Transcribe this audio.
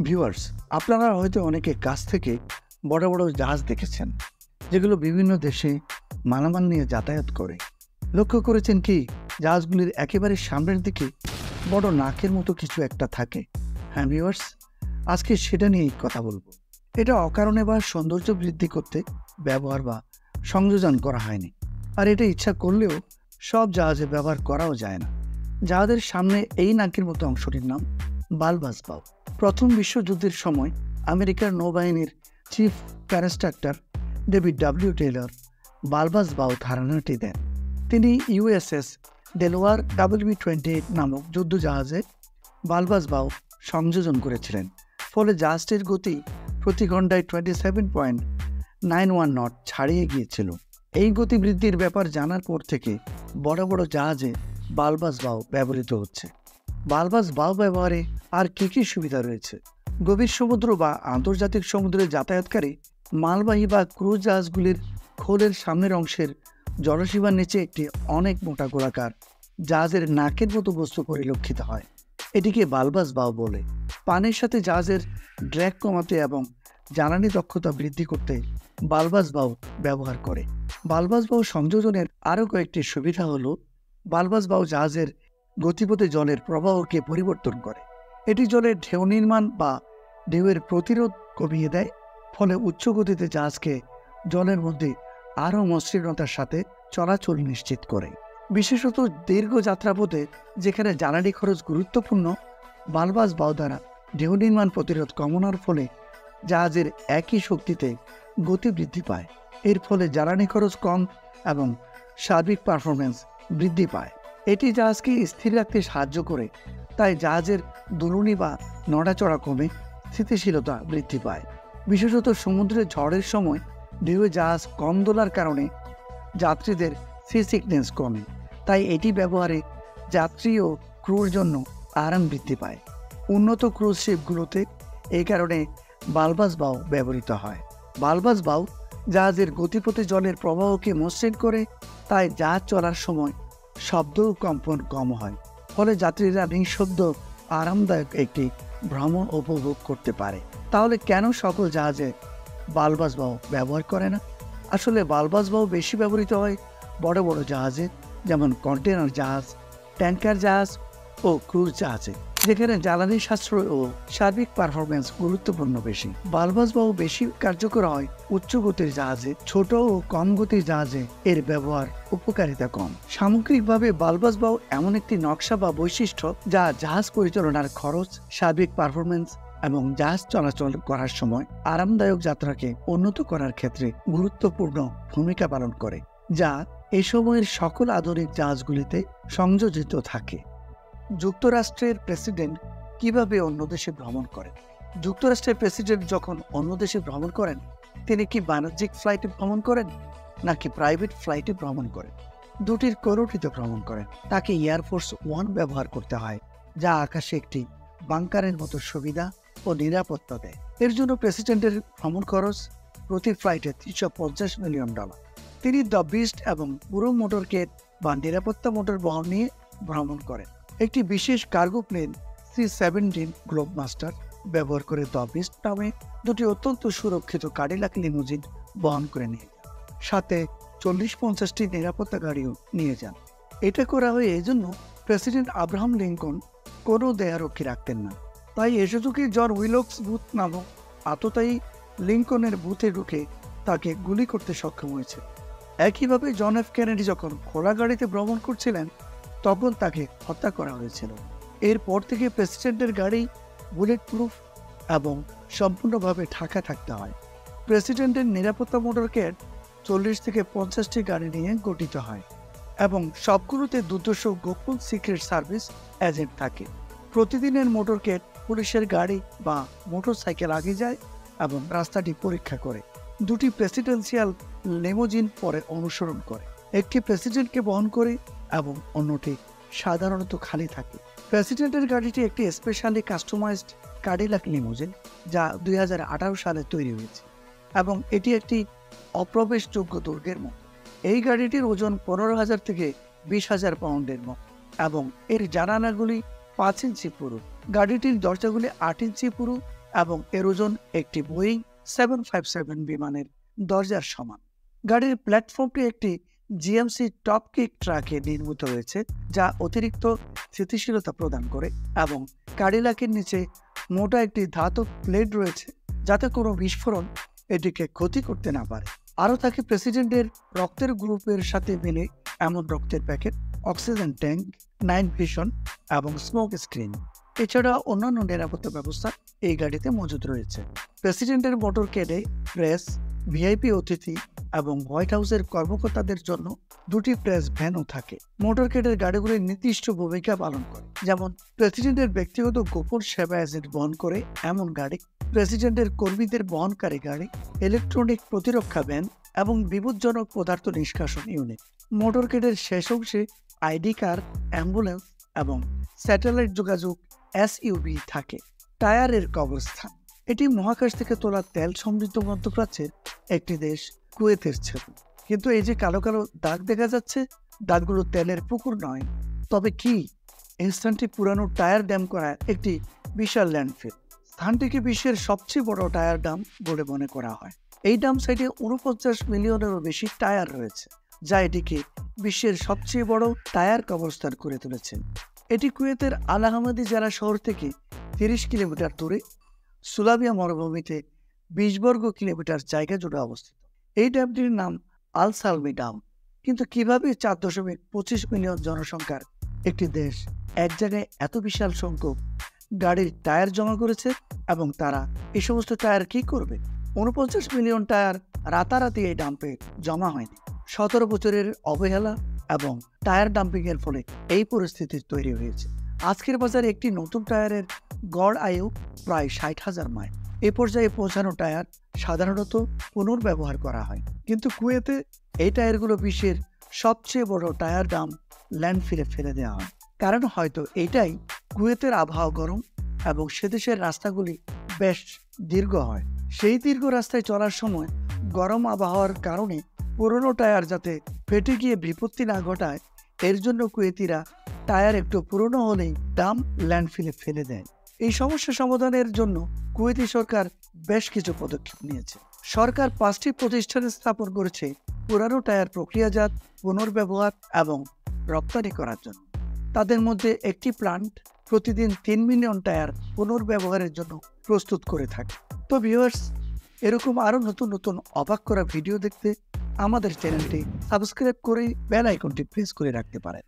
Viewers, আপনারা হয়তো অনেকে কাছ থেকে বড় বড় জাহাজ দেখেছেন, যেগুলো বিভিন্ন দেশে মালামাল নিয়ে যাতায়াত করে। লক্ষ্য করেছেন কি, জাহাজগুলির একেবারে সামনের দিকে বড় নাকের মতো কিছু একটা থাকে। হ্যাঁ ভিউয়ার্স, আজকে সেটা নিয়েই কথা বলবো। এটা অকারণে বা সৌন্দর্য বৃদ্ধি করতে ব্যবহার বা সংযোজন করা হয়নি, আর এটা ইচ্ছা করলেও সব জাহাজে ব্যবহার করাও যায় না। জাহাজের সামনে এই নাকের মতো অংশটির নাম বালবাস বাও। প্রথম বিশ্বযুদ্ধের সময় আমেরিকার নৌবাহিনীর chief constructor David W Taylor bulbous bow ধারণাটি দেন। তিনি ইউএসএস ডেলোয়ার WB-28 নামক যুদ্ধজাহাজে বালবাস বাও সংযোজন করেছিলেন। ফলে জাহাজটির গতি প্রতি ঘন্টায় 27.91 নট ছাড়িয়ে গিয়েছিল। এই গতি বৃদ্ধির ব্যাপার জানার পর থেকে বড় বড় জাহাজে বালবাস বাও ব্যবহৃত হচ্ছে। বালবাস বাও ব্যবহারে আর কী কী সুবিধা রয়েছে? গভীর সমুদ্র বা আন্তর্জাতিক সমুদ্রে যাতায়াতকারী মালবাহী বা ক্রুজ জাহাজগুলির খোলের সামনের অংশের জলসীমার নিচে একটি অনেক মোটা গোলাকার জাহাজের নাকের মতো বস্তু পরিলক্ষিত হয়। এটিকে বালবাস বাও বলে। পানির সাথে জাহাজের ড্র্যাগ কমাতে এবং জ্বালানি দক্ষতা বৃদ্ধি করতে বালবাস বাও ব্যবহার করে। বালবাস বাও সংযোজনের আরও কয়েকটি সুবিধা হলো, বালবাস বাও জাহাজের গতিপথে জলের প্রবাহকে পরিবর্তন করে। এটি জলের ঢেউ নির্মাণ বা ঢেউয়ের প্রতিরোধ কমিয়ে দেয়, ফলে উচ্চ গতিতে জাহাজকে জলের মধ্যে আরও মসৃণতার সাথে চলাচল নিশ্চিত করে। বিশেষত দীর্ঘ যাত্রাপথে যেখানে জ্বালানি খরচ গুরুত্বপূর্ণ, বালবাস বাও দ্বারা ঢেউ নির্মাণ প্রতিরোধ কমানোর ফলে জাহাজের একই শক্তিতে গতি বৃদ্ধি পায়। এর ফলে জ্বালানি খরচ কম এবং সার্বিক পারফরমেন্স বৃদ্ধি পায়। এটি জাহাজকে স্থির রাখতে সাহায্য করে, তাই জাহাজের দুলুনি বা নড়াচড়া কমে স্থিতিশীলতা বৃদ্ধি পায়। বিশেষত সমুদ্রে ঝড়ের সময় ঢেউয়ে জাহাজ কম দোলার কারণে যাত্রীদের সি সিকনেস কমে, তাই এটি ব্যবহারে যাত্রী ও ক্রুর জন্য আরাম বৃদ্ধি পায়। উন্নত ক্রুজ শিপগুলোতে এই কারণে বালবাস বাও ব্যবহৃত হয়। বালবাস বাও জাহাজের গতিপথে জলের প্রবাহকে মসৃণ করে, তাই জাহাজ চলার সময় শব্দ ও কম্পন কম হয়, ফলে যাত্রীরা নিঃশব্দ আরামদায়ক একটি ভ্রমণ উপভোগ করতে পারে। তাহলে কেন সকল জাহাজে বালবাস বাও ব্যবহার করে না? আসলে বালবাস বাও বেশি ব্যবহৃত হয় বড় বড় জাহাজে, যেমন কন্টেনার জাহাজ, ট্যাঙ্কার জাহাজ ও ক্রুজ জাহাজে, যেখানে জ্বালানি সাশ্রয় ও সার্বিক পারফরমেন্স গুরুত্বপূর্ণ বেশি। বালবাস বাও বেশি কার্যকর হয় উচ্চ গতির জাহাজে। ছোট ও কম গতির জাহাজে এর ব্যবহার উপকারিতা কম। সামগ্রিকভাবে বালবাস বাও এমন একটি নকশা বা বৈশিষ্ট্য যা জাহাজ পরিচালনার খরচ, সার্বিক পারফরমেন্স এবং জাহাজ চলাচল করার সময় আরামদায়ক যাত্রাকে উন্নত করার ক্ষেত্রে গুরুত্বপূর্ণ ভূমিকা পালন করে, যা এ সময়ের সকল আধুনিক জাহাজগুলিতে সংযোজিত থাকে। যুক্তরাষ্ট্রের প্রেসিডেন্ট কিভাবে অন্য দেশে ভ্রমণ করেন? যুক্তরাষ্ট্রের প্রেসিডেন্ট যখন অন্য দেশে ভ্রমণ করেন, তিনি কি বাণিজ্যিক ফ্লাইটে ভ্রমণ করেন নাকি প্রাইভেট ফ্লাইটে ভ্রমণ করেন? দুটির কোনোটিতে ভ্রমণ করেন। তাকে এয়ারফোর্স ওয়ান ব্যবহার করতে হয়, যা আকাশে একটি বাংকারের মতো সুবিধা ও নিরাপত্তা দেয়। এর জন্য প্রেসিডেন্টের ভ্রমণ খরচ প্রতি ফ্লাইটে $350 মিলিয়ন। তিনি দ্য বিস্ট এবং পুরো মোটরকেট বা নিরাপত্তা মোটর বহন নিয়ে ভ্রমণ করেন। একটি বিশেষ cargo plane C-17 globe master ব্যবহার করে দ্য বিস্ট নামে দুটি অত্যন্ত সুরক্ষিত কাডিলাক লিমুজিন বহন করে নিয়ে যান। সাথে 40-50টি নিরাপত্তা গাড়িও নিয়ে যান। এটা করা হয় এই জন্য, প্রেসিডেন্ট আব্রাহাম লিঙ্কন কোনো দেয়ারক্ষী রাখতেন না, তাই এ সুযোগে জন উইলকস বুথ নামক আততায়ী লিঙ্কনের বুথে ঢুকে তাকে গুলি করতে সক্ষম হয়েছে। একইভাবে জন এফ কেনেডি যখন খোলা গাড়িতে ভ্রমণ করছিলেন, তখন তাকে হত্যা করা হয়েছিল। এরপর থেকে প্রেসিডেন্টের গাড়ি বুলেট প্রুফ এবং সম্পূর্ণভাবে ঢাকা থাকতে হয়। প্রেসিডেন্টের নিরাপত্তা মোটরকেট 40 থেকে 50টি গাড়ি নিয়ে গঠিত হয় এবং সবগুলোতে দুর্ধর্ষ গোপন সিক্রেট সার্ভিস এজেন্ট থাকে। প্রতিদিনের মোটরকেট পুলিশের গাড়ি বা মোটরসাইকেল আগে যায় এবং রাস্তাটি পরীক্ষা করে। দুটি প্রেসিডেন্সিয়াল লিমুজিন পরে অনুসরণ করে, একটি প্রেসিডেন্টকে বহন করে এবং অন্যটি সাধারণত খালি থাকে। প্রেসিডেন্টের গাড়িটি একটি স্পেশালি কাস্টমাইজড কাডিলাক লিমুজিন, যা 2018 সালে তৈরি হয়েছে এবং এটি একটি অপ্রবেশযোগ্য দুর্গের মতো। এই গাড়িটির ওজন 15,000 থেকে 20,000 পাউন্ডের মতো এবং এর জানালাগুলি 5 ইঞ্চি পুরু। গাড়িটির দরজাগুলি 8 ইঞ্চি পুরু এবং এর ওজন একটি বোয়িং 757 বিমানের দরজার সমান। গাড়ির প্ল্যাটফর্মটি একটি জিএমসি টপ কিক ট্রাকে নির্মিত হয়েছে, যা অতিরিক্ত স্থিতিশীলতা প্রদান করে, এবং ক্যাডিলাকের নিচে মোটা একটি ধাতব প্লেট রয়েছে যাতে কোনো বিস্ফোরণ এটিকে ক্ষতি করতে না পারে। আরও থাকে প্রেসিডেন্টের রক্তের গ্রুপের সাথে মিলে এমন রক্তের packet, oxygen tank, night vision এবং স্মোক স্ক্রিন। এছাড়া অন্যান্য নিরাপত্তা ব্যবস্থা এই গাড়িতে মজুদ রয়েছে। প্রেসিডেন্টের মোটরকেডে প্রেস, ভিআইপি অতিথি এবং হোয়াইট হাউসের কর্মকর্তাদের জন্য দুটি প্রেস ভ্যানও থাকে। মোটরকেডের গাড়িগুলি নির্দিষ্ট ভূমিকা পালন করে, যেমন প্রেসিডেন্টের ব্যক্তিগত গোপন সেবা এজেন্ট বহন করে এমন গাড়ি, প্রেসিডেন্টের কর্মীদের বহনকারী গাড়ি, ইলেকট্রনিক প্রতিরক্ষা ভ্যান এবং বিপজ্জনক পদার্থ নিষ্কাশন ইউনিট। মোটরকেডের শেষ অংশে আইডি কার, অ্যাম্বুলেন্স এবং স্যাটেলাইট যোগাযোগ এসইউভি থাকে। টায়ারের কবরস্থান। এটি মহাকাশ থেকে তোলা তেল সমৃদ্ধ মধ্যপ্রাচ্যের একটি দেশ কুয়েতের ছবি। কিন্তু এই যে কালো কালো দাগ দেখা যাচ্ছে, দাগগুলো তেলের পুকুর নয়, তবে কি এই স্থানটি পুরানো টায়ার ড্যাম করা একটি বিশাল ল্যান্ডফিল। স্থানটিকে বিশ্বের সবচেয়ে বড় টায়ার ডাম বলে মনে করা হয়। এই ডাম সাইটে 49 মিলিয়নেরও বেশি টায়ার রয়েছে, যা এটিকে বিশ্বের সবচেয়ে বড় টায়ার কবরস্থান করে তুলেছে। এটি কুয়েতের আল আহমেদি জেলা শহর থেকে 30 কিলোমিটার দূরে সুলাবিয়া মরুভূমিতে 20 বর্গ কিলোমিটার জায়গা জুড়ে অবস্থিত। এই ড্যামটির নাম আল সালমি ডাম। কিন্তু কিভাবে 4.25 মিলিয়ন জনসংখ্যার একটি দেশ এক জায়গায় এত বিশাল সংখ্যক গাড়ির টায়ার জমা করেছে, এবং তারা এই সমস্ত টায়ার কি করবে? 49 মিলিয়ন টায়ার রাতারাতি এই ডাম্পে জমা হয়নি। 17 বছরের অবহেলা এবং টায়ার ডাম্পিংয়ের ফলে এই পরিস্থিতি তৈরি হয়েছে। আজকের বাজারে একটি নতুন টায়ারের গড় আয়ু প্রায় 60,000 মাইল। এ পর্যায়ে পৌঁছানো টায়ার সাধারণত পুনর্ব্যবহার করা হয়, কিন্তু কুয়েতে এই টায়ারগুলো বিশ্বের সবচেয়ে বড় টায়ার ডাম ল্যান্ডফিলে ফেলে দেওয়া হয়। কারণ হয়তো এটাই, কুয়েতের আবহাওয়া গরম এবং সেদেশের রাস্তাগুলি বেশ দীর্ঘ হয়। সেই দীর্ঘ রাস্তায় চলার সময় গরম আবহাওয়ার কারণে পুরনো টায়ার যাতে ফেটে গিয়ে বিপত্তি না ঘটায়, এর জন্য কুয়েতিরা টায়ার একটু পুরনো হলেই ডাম ল্যান্ডফিলে ফেলে দেয়। এই সমস্যা সমাধানের জন্য কুয়েতি সরকার বেশ কিছু পদক্ষেপ নিয়েছে। সরকার 5টি প্রতিষ্ঠান স্থাপন করেছে পুরানো টায়ার প্রক্রিয়াজাত, পুনর্ব্যবহার এবং রপ্তানি করার জন্য। তাদের মধ্যে একটি প্ল্যান্ট প্রতিদিন 3 মিলিয়ন টায়ার পুনর্ব্যবহারের জন্য প্রস্তুত করে থাকে। তো ভিউয়ার্স, এরকম আরও নতুন নতুন অবাক করা ভিডিও দেখতে আমাদের চ্যানেলটি সাবস্ক্রাইব করে বেল আইকনটি প্রেস করে রাখতে পারেন।